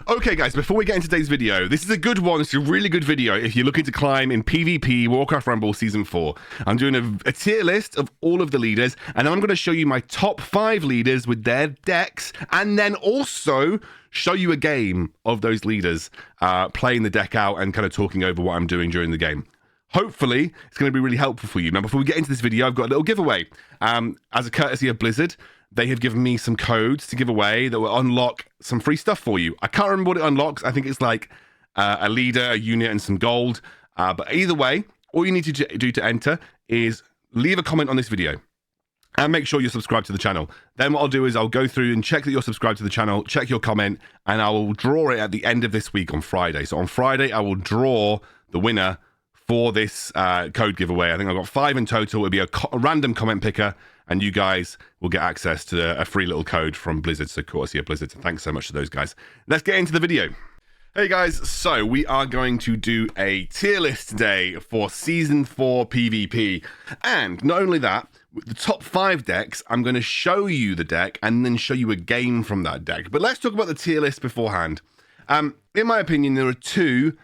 Okay guys, before we get into today's video, this is a good one. It's a really good video if you're looking to climb in PvP Warcraft Rumble Season 4. I'm doing a tier list of all of the leaders, and I'm going to show you my top 5 leaders with their decks, and then also show you a game of those leaders playing the deck out and kind of talking over what I'm doing during the game. Hopefully, it's going to be really helpful for you. Now, before we get into this video, I've got a little giveaway. As a courtesy of Blizzard, they have given me some codes to give away that will unlock some free stuff for you. I can't remember what it unlocks. I think it's like a leader, a unit, and some gold. But either way, all you need to do to enter is leave a comment on this video and make sure you're subscribed to the channel. Then what I'll do is I'll go through and check that you're subscribed to the channel, check your comment, and I will draw it at the end of this week on Friday. So on Friday, I will draw the winner for this code giveaway. I think I've got 5 in total. It'll be a random comment picker, and you guys will get access to a free little code from Blizzard, so courtesy of Blizzard. Thanks so much to those guys. Let's get into the video. Hey guys, so we are going to do a tier list today for Season 4 PvP. And not only that, with the top 5 decks, I'm going to show you the deck and then show you a game from that deck. But let's talk about the tier list beforehand. In my opinion, there are 2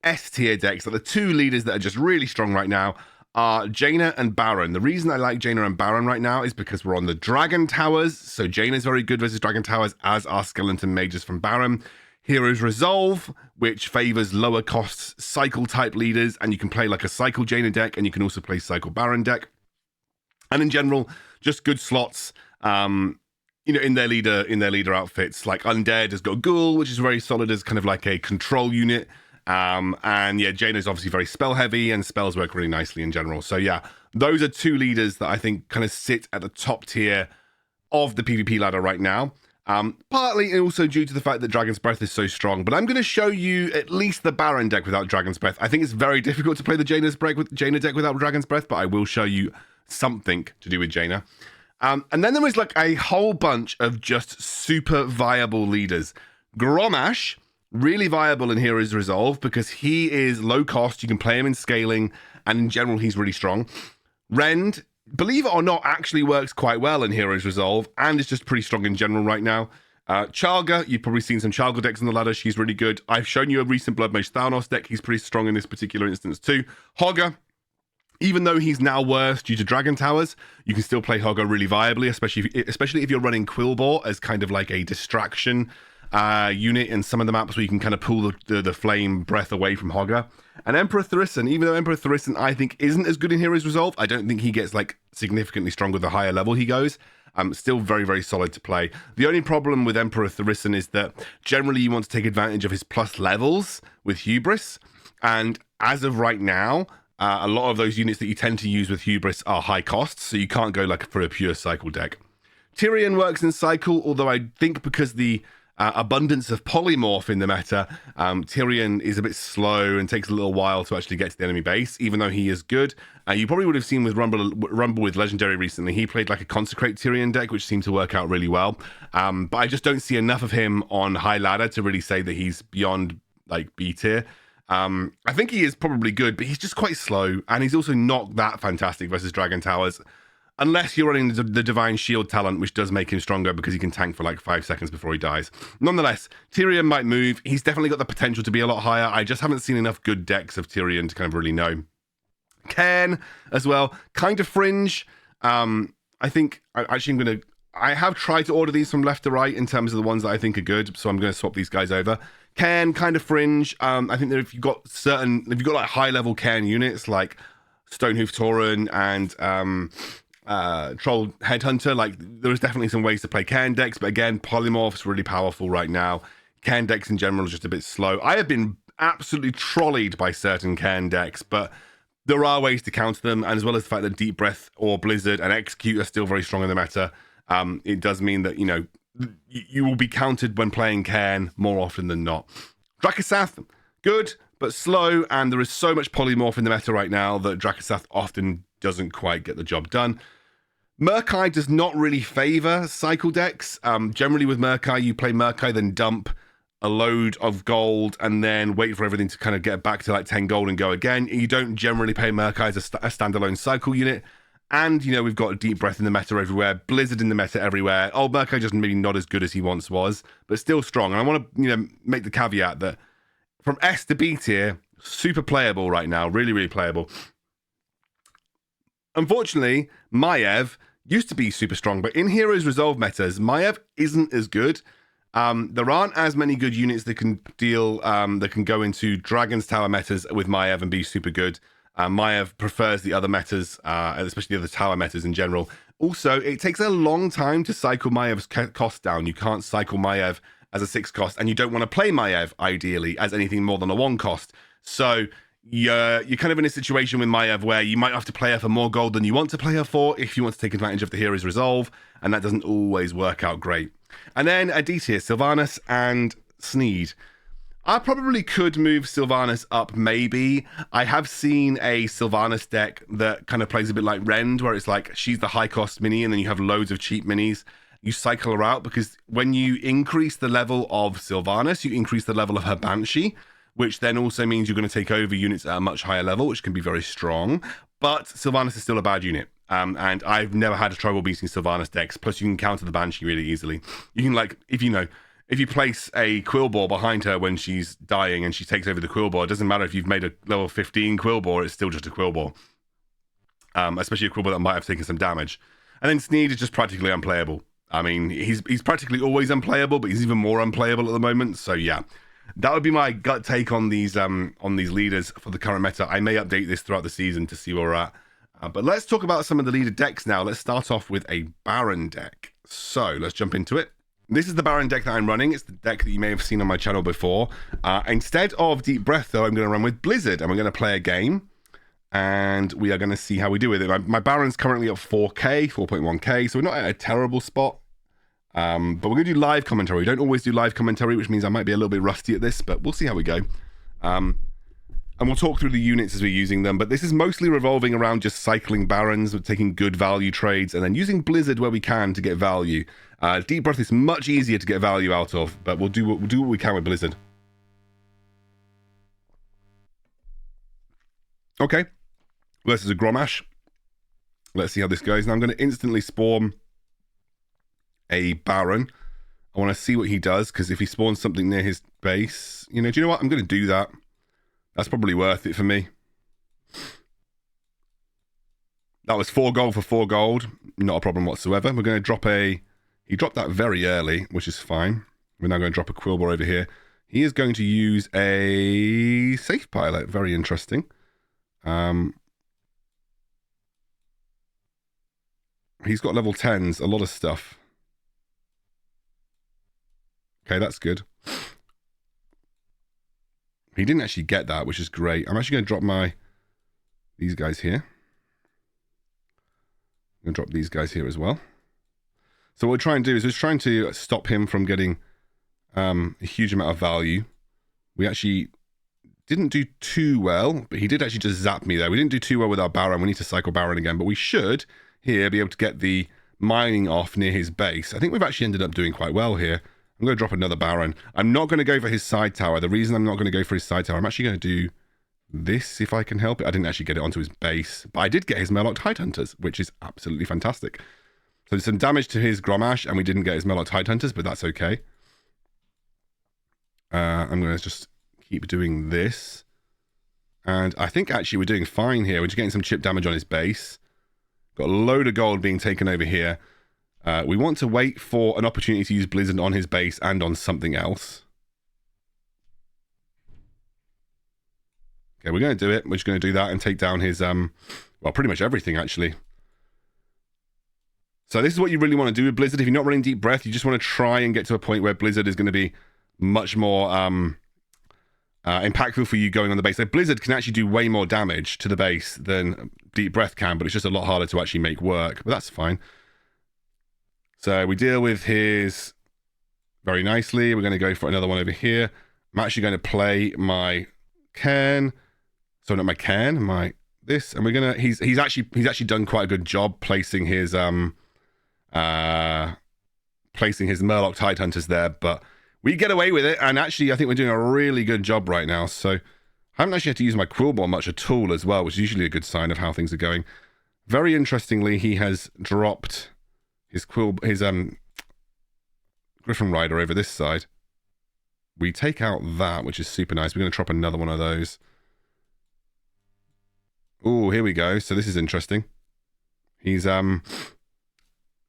S-tier decks, that the 2 leaders that are just really strong right now are Jaina and Baron. The reason I like Jaina and Baron right now is because we're on the Dragon Towers, so Jaina's very good versus Dragon Towers, as are Skeleton Mages from Baron. Heroes Resolve, which favors lower cost cycle type leaders, and you can play like a cycle Jaina deck, and you can also play cycle Baron deck. And in general, just good slots, in their leader outfits. Like Undead has got Ghoul, which is very solid as kind of like a control unit. And yeah, Jaina is obviously very spell heavy, and spells work really nicely in general. So yeah, those are 2 leaders that I think kind of sit at the top tier of the PvP ladder right now. Partly also due to the fact that Dragon's Breath is so strong, but I'm going to show you at least the Baron deck without Dragon's Breath. I think it's very difficult to play the Jaina deck without Dragon's Breath, but I will show you something to do with Jaina. And then there was like a whole bunch of just super viable leaders. Grommash, really viable in Heroes Resolve because he is low cost. You can play him in scaling, and in general, he's really strong. Rend, believe it or not, actually works quite well in Heroes Resolve and is just pretty strong in general right now. Charlga, you've probably seen some Charlga decks on the ladder. She's really good. I've shown you a recent Blood Mage Thanos deck. He's pretty strong in this particular instance too. Hogger, even though he's now worse due to Dragon Towers, you can still play Hogger really viably, especially if you're running Quillbore as kind of like a distraction unit in some of the maps where you can kind of pull the flame breath away from Hogger. And Emperor Thaurissan, even though Emperor Thaurissan I think isn't as good in Heroes Resolve, I don't think he gets like significantly stronger the higher level he goes. Still very, very solid to play. The only problem with Emperor Thaurissan is that generally you want to take advantage of his plus levels with Hubris. And as of right now, a lot of those units that you tend to use with Hubris are high costs, so you can't go like for a pure cycle deck. Tyrion works in cycle, although I think because the abundance of polymorph in the meta, Tyrion is a bit slow and takes a little while to actually get to the enemy base, even though he is good. You probably would have seen with Rumble with Legendary recently, he played like a Consecrate Tyrion deck, which seemed to work out really well. But I just don't see enough of him on high ladder to really say that he's beyond like B tier. I think he is probably good, but he's just quite slow, and he's also not that fantastic versus Dragon Towers. Unless you're running the Divine Shield talent, which does make him stronger because he can tank for like 5 seconds before he dies. Nonetheless, Tyrion might move. He's definitely got the potential to be a lot higher. I just haven't seen enough good decks of Tyrion to kind of really know. Cairn as well, kind of fringe. I think I have tried to order these from left to right in terms of the ones that I think are good, so I'm going to swap these guys over. Cairn, kind of fringe. I think that if you've got like high level Cairn units like Stonehoof Tauren and Troll Headhunter, like there's definitely some ways to play Cairn decks, but again, Polymorph's really powerful right now. Cairn decks in general is just a bit slow. I have been absolutely trolleyed by certain Cairn decks, but there are ways to counter them, and as well as the fact that Deep Breath or Blizzard and Execute are still very strong in the meta, it does mean that, you will be countered when playing Cairn more often than not. Dracosath, good, but slow, and there is so much polymorph in the meta right now that Dracosath often doesn't quite get the job done. Murkai does not really favor cycle decks. Generally with Murkai, you play Murkai, then dump a load of gold, and then wait for everything to kind of get back to like 10 gold and go again. You don't generally play Murkai as a standalone cycle unit. And, you know, we've got Deep Breath in the meta everywhere, Blizzard in the meta everywhere. Old Murko just maybe not as good as he once was, but still strong. And I want to, you know, make the caveat that from S to B tier, super playable right now. Really, really playable. Unfortunately, Maiev used to be super strong, but in Heroes Resolve metas, Maiev isn't as good. There aren't as many good units that can deal, that can go into Dragon's Tower metas with Maiev and be super good. Maiev prefers the other metas, especially the other tower metas in general. Also, it takes a long time to cycle Maiev's cost down. You can't cycle Maiev as a 6 cost, and you don't want to play Maiev, ideally, as anything more than a 1 cost. So you're kind of in a situation with Maiev where you might have to play her for more gold than you want to play her for if you want to take advantage of the Hero's Resolve, and that doesn't always work out great. And then a D tier, Sylvanas and Sneed. I probably could move Sylvanas up, maybe. I have seen a Sylvanas deck that kind of plays a bit like Rend, where it's like she's the high-cost mini, and then you have loads of cheap minis. You cycle her out, because when you increase the level of Sylvanas, you increase the level of her Banshee, which then also means you're going to take over units at a much higher level, which can be very strong. But Sylvanas is still a bad unit. And I've never had trouble beating Sylvanas decks. Plus, you can counter the Banshee really easily. You can, like, if you place a Quillbore behind her when she's dying and she takes over the Quillbore, it doesn't matter if you've made a level 15 Quillbore, it's still just a Quillbore. Especially a Quillbore that might have taken some damage. And then Sneed is just practically unplayable. I mean, he's practically always unplayable, but he's even more unplayable at the moment. So yeah, that would be my gut take on these leaders for the current meta. I may update this throughout the season to see where we're at. But let's talk about some of the leader decks now. Let's start off with a Baron deck. So let's jump into it. This is the Baron deck that I'm running. It's the deck that you may have seen on my channel before. Instead of Deep Breath, though, I'm going to run with Blizzard, and we're going to play a game, and we are going to see how we do with it. My Baron's currently at 4K, 4.1K, so we're not at a terrible spot. But we're going to do live commentary. We don't always do live commentary, which means I might be a little bit rusty at this, but we'll see how we go. And we'll talk through the units as we're using them, but this is mostly revolving around just cycling Barons, taking good value trades, and then using Blizzard where we can to get value. Deep Breath is much easier to get value out of, but we'll do what we can with Blizzard. Okay, versus a Grommash. Let's see how this goes. Now I'm going to instantly spawn a Baron. I want to see what he does, because if he spawns something near his base, do you know what? I'm going to do that. That's probably worth it for me. That was 4 gold for 4 gold. Not a problem whatsoever. We're going to drop a... He dropped that very early, which is fine. We're now going to drop a Quillbore over here. He is going to use a Safe Pilot. Very interesting. He's got level 10s. A lot of stuff. Okay, that's good. He didn't actually get that, which is great. I'm actually going to drop these guys here. I'm going to drop these guys here as well. So what we're trying to do is we're trying to stop him from getting a huge amount of value. We actually didn't do too well, but he did actually just zap me there. We didn't do too well with our Baron. We need to cycle Baron again, but we should here be able to get the mining off near his base. I think we've actually ended up doing quite well here. I'm going to drop another Baron. I'm not going to go for his side tower. The reason I'm not going to go for his side tower, I'm actually going to do this if I can help it. I didn't actually get it onto his base, but I did get his Murloc Tidehunters, which is absolutely fantastic. So there's some damage to his Grommash, and we didn't get his Murloc Tidehunters, but that's okay. I'm going to just keep doing this. And I think actually we're doing fine here. We're just getting some chip damage on his base. Got a load of gold being taken over here. We want to wait for an opportunity to use Blizzard on his base and on something else. Okay, we're going to do it. We're just going to do that and take down his, well, pretty much everything, actually. So this is what you really want to do with Blizzard. If you're not running Deep Breath, you just want to try and get to a point where Blizzard is going to be much more impactful for you going on the base. So Blizzard can actually do way more damage to the base than Deep Breath can, but it's just a lot harder to actually make work. But that's fine. So we deal with his very nicely. We're going to go for another one over here. I'm actually going to play my Cairn. So not my Cairn, my this, and we're gonna. He's actually done quite a good job placing his Murloc Tidehunters there, but we get away with it. And actually, I think we're doing a really good job right now. So I haven't actually had to use my Quillbore much at all as well, which is usually a good sign of how things are going. Very interestingly, he has dropped his Griffin Rider over this side. We take out that, which is super nice. We're going to drop another one of those. Oh, here we go. So this is interesting. He's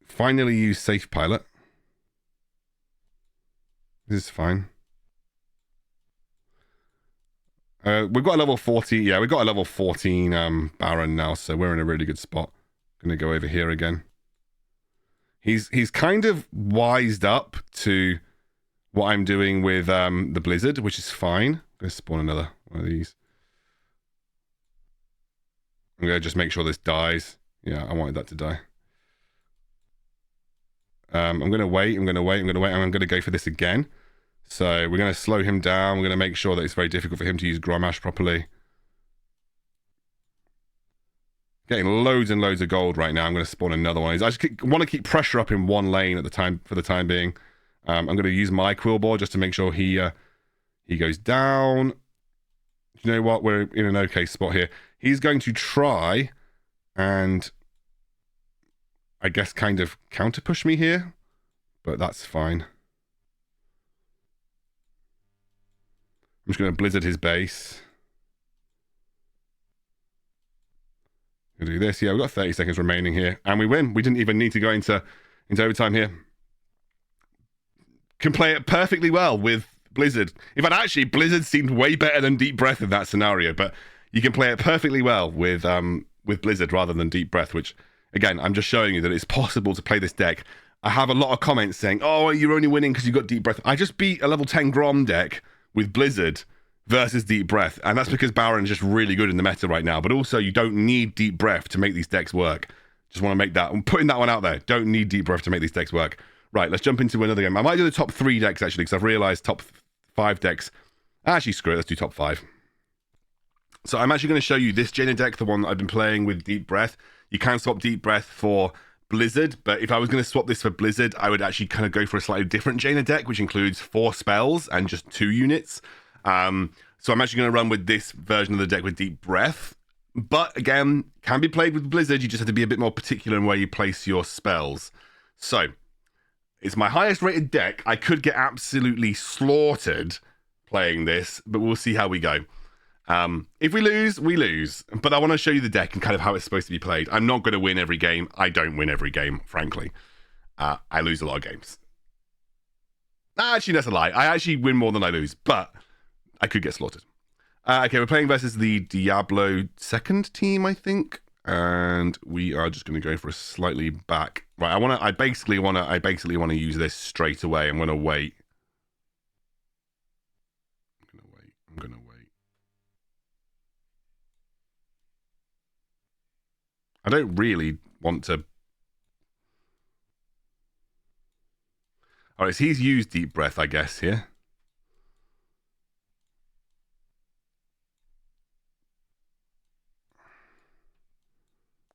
finally used Safe Pilot. This is fine. We've got a level 40. Yeah, we've got a level 14 Baron now, so we're in a really good spot. Going to go over here again. He's kind of wised up to what I'm doing with the Blizzard, which is fine. I'm going to spawn another one of these. I'm going to just make sure this dies. Yeah, I wanted that to die. I'm going to wait. I'm going to wait. I'm going to wait. And I'm going to go for this again. So we're going to slow him down. We're going to make sure that it's very difficult for him to use Grommash properly. Getting loads and loads of gold right now. I'm going to spawn another one. I just want to keep pressure up in one lane at the time for the time being. I'm going to use my Quillboar just to make sure he goes down. You know what? We're in an okay spot here. He's going to try and I guess kind of counter push me here, but that's fine. I'm just going to Blizzard his base. Gonna do this. Yeah, we've got 30 seconds remaining here, and we win. We didn't even need to go into overtime here. Can play it perfectly well with Blizzard. In fact, actually, Blizzard seemed way better than Deep Breath in that scenario, but you can play it perfectly well with Blizzard rather than Deep Breath, which, again, I'm just showing you that it's possible to play this deck. I have a lot of comments saying, oh, you're only winning because you got Deep Breath. I just beat a level 10 Grom deck with Blizzard versus Deep Breath, and that's because Baron is just really good in the meta right now, but also you don't need Deep Breath to make these decks work. Just want to make that, I'm putting that one out there. Don't need Deep Breath to make these decks work. Right, let's jump into another game. I might do the top 3 decks, actually, because I've realized top 5 decks. Actually, screw it, let's do top 5. So I'm actually going to show you this Jaina deck, the one that I've been playing with Deep Breath. You can swap Deep Breath for Blizzard, but if I was going to swap this for Blizzard, I would actually kind of go for a slightly different Jaina deck, which includes 4 spells and just 2 units. So I'm actually going to run with this version of the deck with Deep Breath. But again, can be played with Blizzard. You just have to be a bit more particular in where you place your spells. So it's my highest rated deck. I could get absolutely slaughtered playing this, but we'll see how we go. If we lose, we lose. But I want to show you the deck and kind of how it's supposed to be played. I'm not going to win every game. I don't win every game, frankly. I lose a lot of games. Actually, that's a lie. I actually win more than I lose, but I could get slaughtered. Okay, we're playing versus the Diablo 2nd team, I think. And we are just going to go for a slightly back. Right, I basically want to use this straight away. I'm going to wait. I'm going to wait. I don't really want to. All right, so he's used Deep Breath, I guess, here.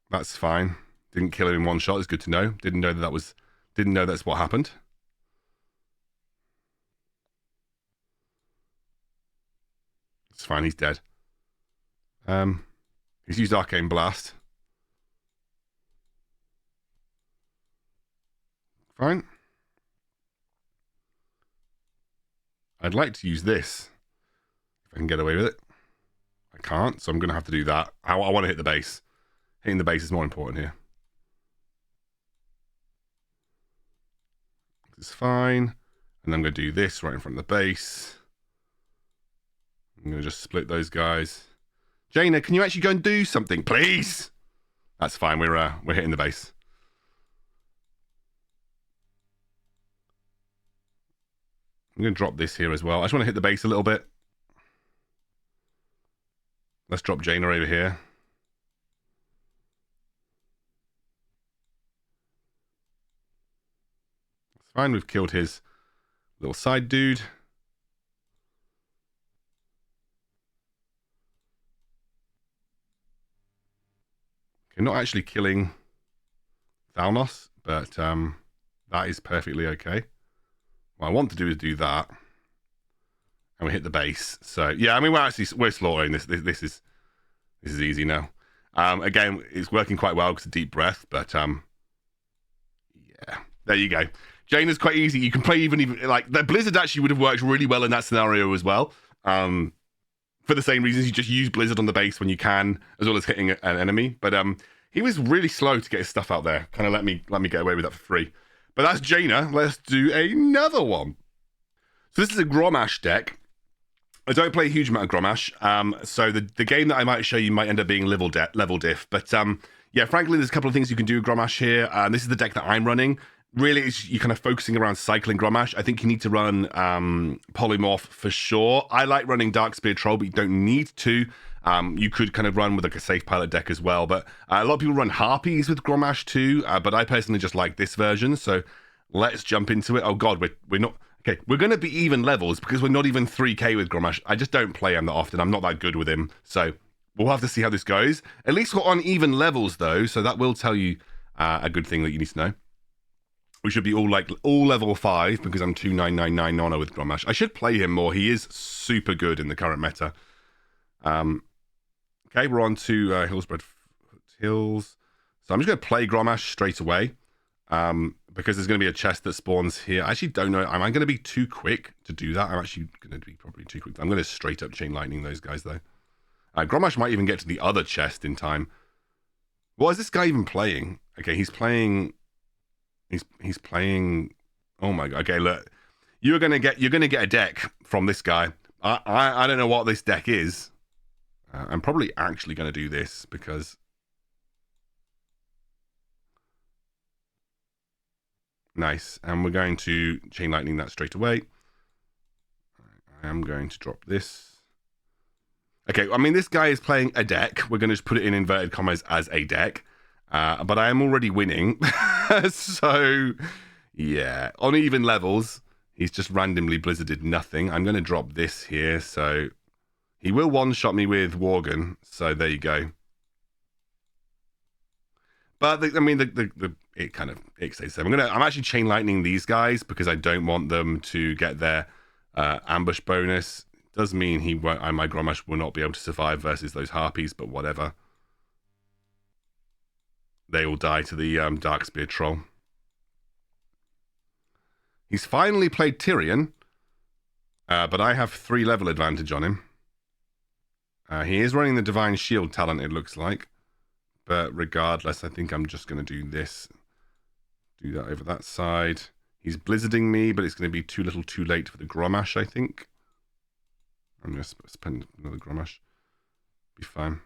That's fine. Didn't kill him in one shot. It's good to know. Didn't know that's what happened. It's fine. He's dead. He's used Arcane Blast. Fine. I'd like to use this if I can get away with it. I can't, so I'm going to have to do that. I want to hit the base. Hitting the base is more important here. This is fine. And I'm going to do this right in front of the base. I'm going to just split those guys. Jaina, can you actually go and do something, please? That's fine. We're hitting the base. I'm going to drop this here as well. I just want to hit the base a little bit. Let's drop Jaina over here. It's fine. We've killed his little side dude. Okay, not actually killing Thalnos, but that is perfectly okay. What I want to do is do that, and we hit the base. So yeah, I mean we're slaughtering this. This is easy now. Again, it's working quite well because of deep breath, but yeah, there you go. Jaina's quite easy. You can play even like the Blizzard actually would have worked really well in that scenario as well. For the same reasons, you just use Blizzard on the base when you can, as well as hitting an enemy. But he was really slow to get his stuff out there. Kind of let me get away with that for free. But that's Jaina. Let's do another one. So this is a Grommash deck. I don't play a huge amount of Grommash, so the game that I might show you might end up being level diff. But yeah, frankly, there's a couple of things you can do with Grommash here. This is the deck that I'm running. Really, you're kind of focusing around cycling Grommash. I think you need to run Polymorph for sure. I like running Darkspear Troll, but you don't need to. You could kind of run with like a safe pilot deck as well. But a lot of people run Harpies with Grommash too. But I personally just like this version. So let's jump into it. Oh God, we're not. Okay, we're going to be even levels because we're not even 3k with Grommash. I just don't play him that often. I'm not that good with him. So we'll have to see how this goes. At least we're on even levels though. So that will tell you a good thing that you need to know. We should be all level 5 because I'm 2999 Nano with Grommash. I should play him more. He is super good in the current meta. Okay, we're on to Hillspread Hills. So I'm just going to play Grommash straight away because there's going to be a chest that spawns here. I actually don't know. Am I going to be too quick to do that? I'm actually going to be probably too quick. I'm going to straight up Chain Lightning those guys though. Grommash might even get to the other chest in time. What is this guy even playing? Okay, he's playing... He's playing. Oh my god! Okay, look, you're gonna get a deck from this guy. I don't know what this deck is. I'm probably actually gonna do this because nice, and we're going to Chain Lightning that straight away. I am going to drop this. Okay, I mean this guy is playing a deck. We're gonna just put it in inverted commas as a deck. But I am already winning. So, yeah. On even levels, he's just randomly blizzarded nothing. I'm going to drop this here. So, he will one-shot me with Worgen. So, there you go. But, it stays there. I'm actually Chain Lightning these guys because I don't want them to get their ambush bonus. It does mean my Grommash will not be able to survive versus those Harpies, but whatever. They all die to the Darkspear Troll. He's finally played Tyrion, but I have 3 level advantage on him. He is running the Divine Shield talent, it looks like. But regardless, I think I'm just going to do this. Do that over that side. He's blizzarding me, but it's going to be too little too late for the Grommash, I think. I'm going to spend another Grommash. Be fine.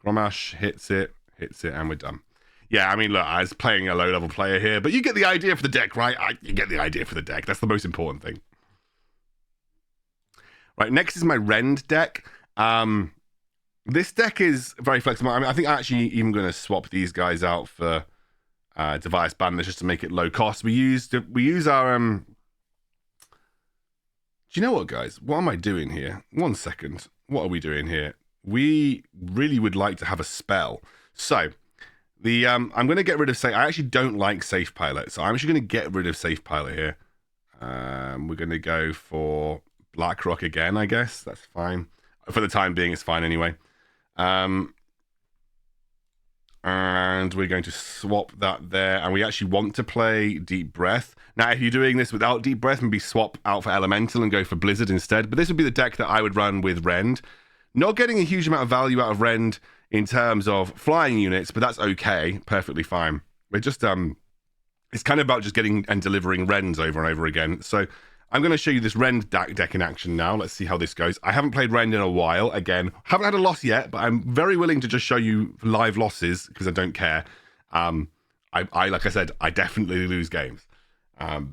Grommash hits it, and we're done. Yeah, I mean, look, I was playing a low-level player here, but you get the idea for the deck, right? You get the idea for the deck. That's the most important thing. Right, next is my Rend deck. This deck is very flexible. I mean, I think I'm actually even going to swap these guys out for Device Bandits just to make it low cost. We use our... Do you know what, guys? What am I doing here? 1 second. What are we doing here? We really would like to have a spell. So... I'm going to get rid of Safe. I actually don't like Safe Pilot, so I'm actually going to get rid of Safe Pilot here. We're going to go for Blackrock again, I guess. That's fine. For the time being, it's fine anyway. And we're going to swap that there. And we actually want to play Deep Breath. Now, if you're doing this without Deep Breath, maybe swap out for Elemental and go for Blizzard instead. But this would be the deck that I would run with Rend. Not getting a huge amount of value out of Rend in terms of flying units, but that's okay, perfectly fine. We're just it's kind of about just getting and delivering Rends over and over again. So I'm going to show you this Rend deck in action now. Let's see how this goes. I haven't played Rend in a while. Again, haven't had a loss yet, but I'm very willing to just show you live losses because I don't care. I like I said, I definitely lose games. But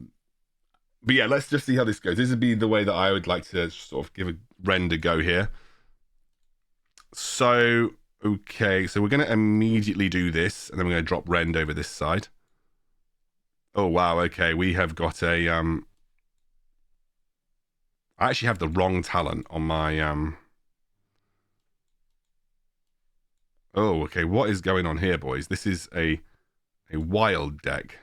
yeah, let's just see how this goes. This would be the way that I would like to sort of give a Rend a go here. So, okay, so we're going to immediately do this, and then we're going to drop Rend over this side. Oh, wow, okay, we have got a... I actually have the wrong talent on my... Oh, okay, what is going on here, boys? This is a wild deck.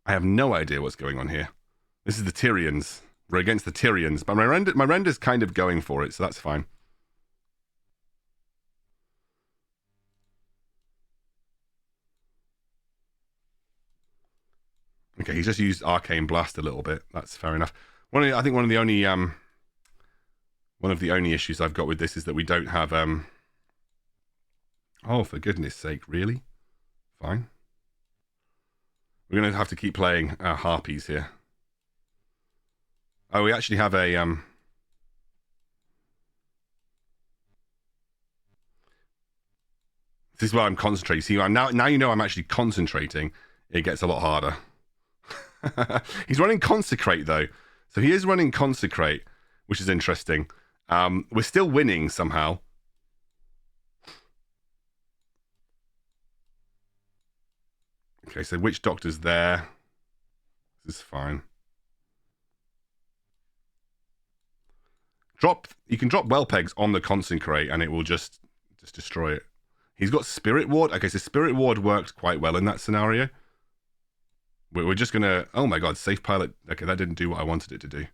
I have no idea what's going on here. This is the Tyrions. We're against the Tyrians, but my render's kind of going for it, so that's fine. Okay, he's just used Arcane Blast a little bit. That's fair enough. I think one of the only issues I've got with this is that we don't have oh, for goodness sake, really? Fine. We're going to have to keep playing Harpies here. Oh, we actually have a this is where I'm concentrating. See, now you know I'm actually concentrating. It gets a lot harder. He's running Consecrate, though. So he is running Consecrate, which is interesting. We're still winning somehow. Okay, so Witch Doctor's there. This is fine. You can drop well pegs on the Consecrate, and it will just destroy it. He's got Spirit Ward. Okay, so Spirit Ward worked quite well in that scenario. We're just going to... Oh my god, Safe Pilot. Okay, that didn't do what I wanted it to do.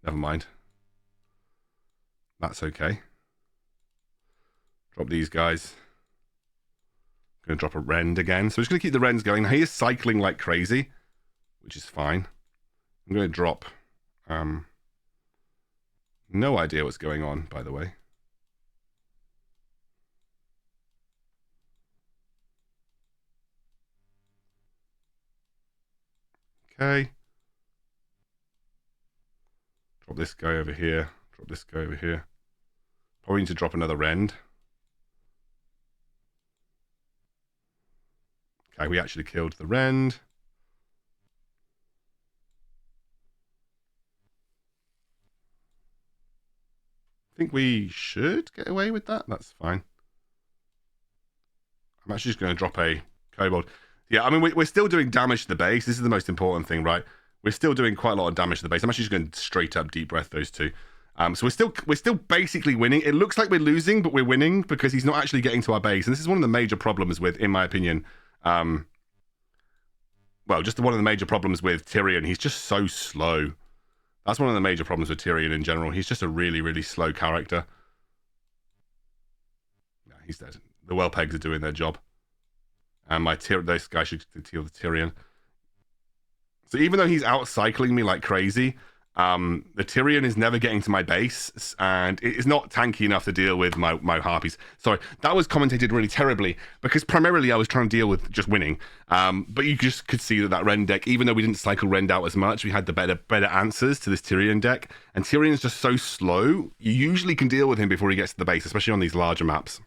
Never mind. That's okay. Drop these guys. Going to drop a Rend again. So we're just going to keep the Rends going. He is cycling like crazy, which is fine. I'm going to drop... no idea what's going on, by the way. Okay. Drop this guy over here. Drop this guy over here. Probably need to drop another Rend. Okay, we actually killed the Rend. I think we should get away with that. That's fine. I'm actually just going to drop a Kobold. Yeah, I mean, we're still doing damage to the base. This is the most important thing, right? We're still doing quite a lot of damage to the base. I'm actually just going to straight up Deep Breath those two. So we're still basically winning. It looks like we're losing, but we're winning because he's not actually getting to our base. And this is one of the major problems with, in my opinion, well, just one of the major problems with Tyrion. He's just so slow. That's one of the major problems with Tyrion in general. He's just a really, really slow character. Yeah, he's dead. The well pegs are doing their job. And this guy should deal the Tyrion. So even though he's out cycling me like crazy, the Tyrion is never getting to my base, and it is not tanky enough to deal with my Harpies. Sorry, that was commentated really terribly, because primarily I was trying to deal with just winning. But you just could see that Rend deck, even though we didn't cycle Rend out as much, we had the better answers to this Tyrion deck. And Tyrion's just so slow, you usually can deal with him before he gets to the base, especially on these larger maps.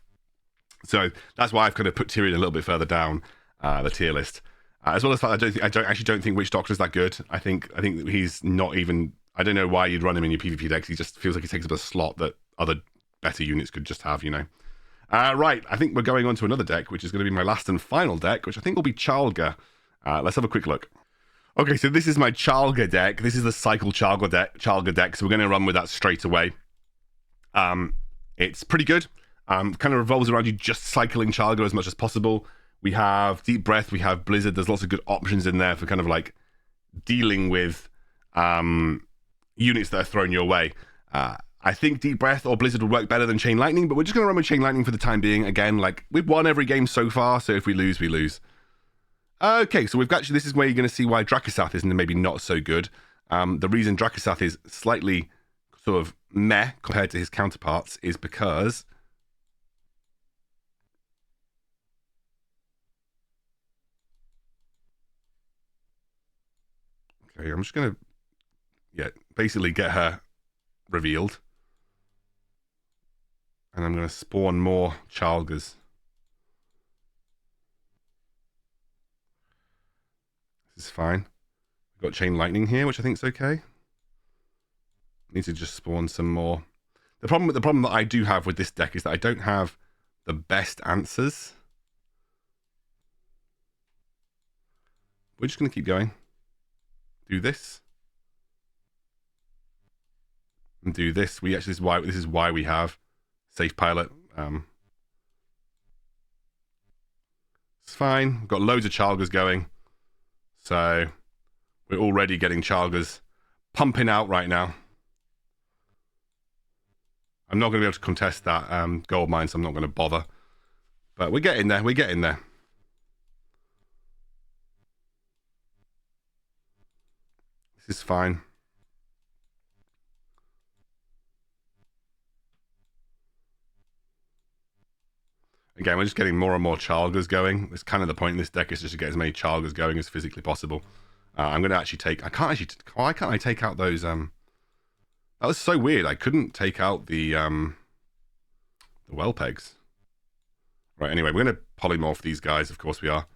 So that's why I've kind of put Tyrion a little bit further down the tier list. As well as the fact I actually don't think Witch Doctor's that good. I think he's not even... I don't know why you'd run him in your PvP decks. He just feels like he takes up a slot that other better units could just have, you know. Right, I think we're going on to another deck, which is going to be my last and final deck, which I think will be Charlga. Let's have a quick look. Okay, so this is my Charlga deck. This is the Cycle Charlga deck, so we're going to run with that straight away. It's pretty good. Kind of revolves around you just cycling Charlga as much as possible. We have Deep Breath, we have Blizzard. There's lots of good options in there for kind of like dealing with units that are thrown your way. I think Deep Breath or Blizzard would work better than Chain Lightning, but we're just going to run with Chain Lightning for the time being. Again, like, we've won every game so far, so if we lose, we lose. Okay, so this is where you're going to see why Dracosath is maybe not so good. The reason Dracosath is slightly sort of meh compared to his counterparts is because... Okay, I'm just going to, basically get her revealed. And I'm going to spawn more Charlgas. This is fine. We've got Chain Lightning here, which I think is okay. Need to just spawn some more. The problem that I do have with this deck is that I don't have the best answers. We're just going to keep going. Do this. And do this. This is why we have Safe Pilot. It's fine. We've got loads of Charlgas going. So we're already getting Charlgas pumping out right now. I'm not going to be able to contest that gold mine, so I'm not going to bother. But we're getting there. We're getting there. This is fine. Again, we're just getting more and more Charlgas going. It's kind of the point in this deck, is just to get as many Charlgas going as physically possible. I'm going to actually take... Why can't I take out those... That was so weird. I couldn't take out the well pegs. Right, anyway, we're going to polymorph these guys. Of course we are.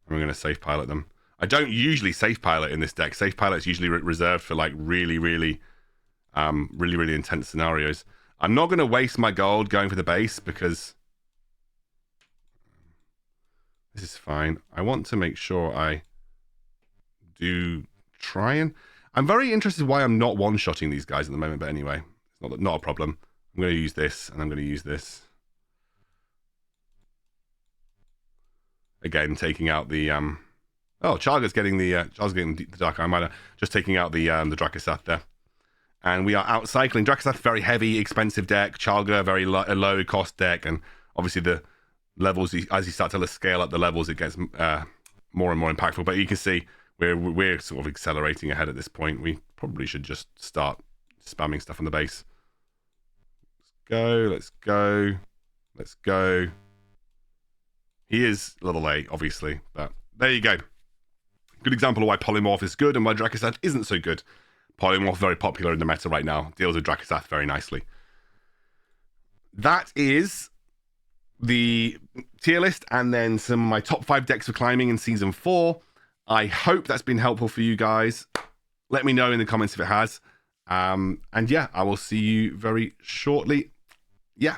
And we're going to safe pilot them. I don't usually safe pilot in this deck. Safe pilot's usually reserved for like really intense scenarios. I'm not going to waste my gold going for the base because... This is fine. I want to make sure I do try and... I'm very interested why I'm not one-shotting these guys at the moment, but anyway, it's not a problem. I'm going to use this, and I'm going to use this. Again, taking out the... Oh, Charlga's getting the... Charlga's getting the Dark Iron Miner. Just taking out the Dracosath there. And we are outcycling. Dracosath, very heavy, expensive deck. Charlga, very low-cost deck. And obviously the... levels, as you start to scale up the levels, it gets more and more impactful. But you can see we're sort of accelerating ahead at this point. We probably should just start spamming stuff on the base. Let's go. He is a little late, obviously, but there you go. Good example of why Polymorph is good and why Dracosath isn't so good. Polymorph, very popular in the meta right now. Deals with Dracosath very nicely. That is the tier list and then some of my top 5 decks for climbing in Season 4. I hope that's been helpful for you guys. Let me know in the comments if it has. And yeah, I will see you very shortly. Yeah.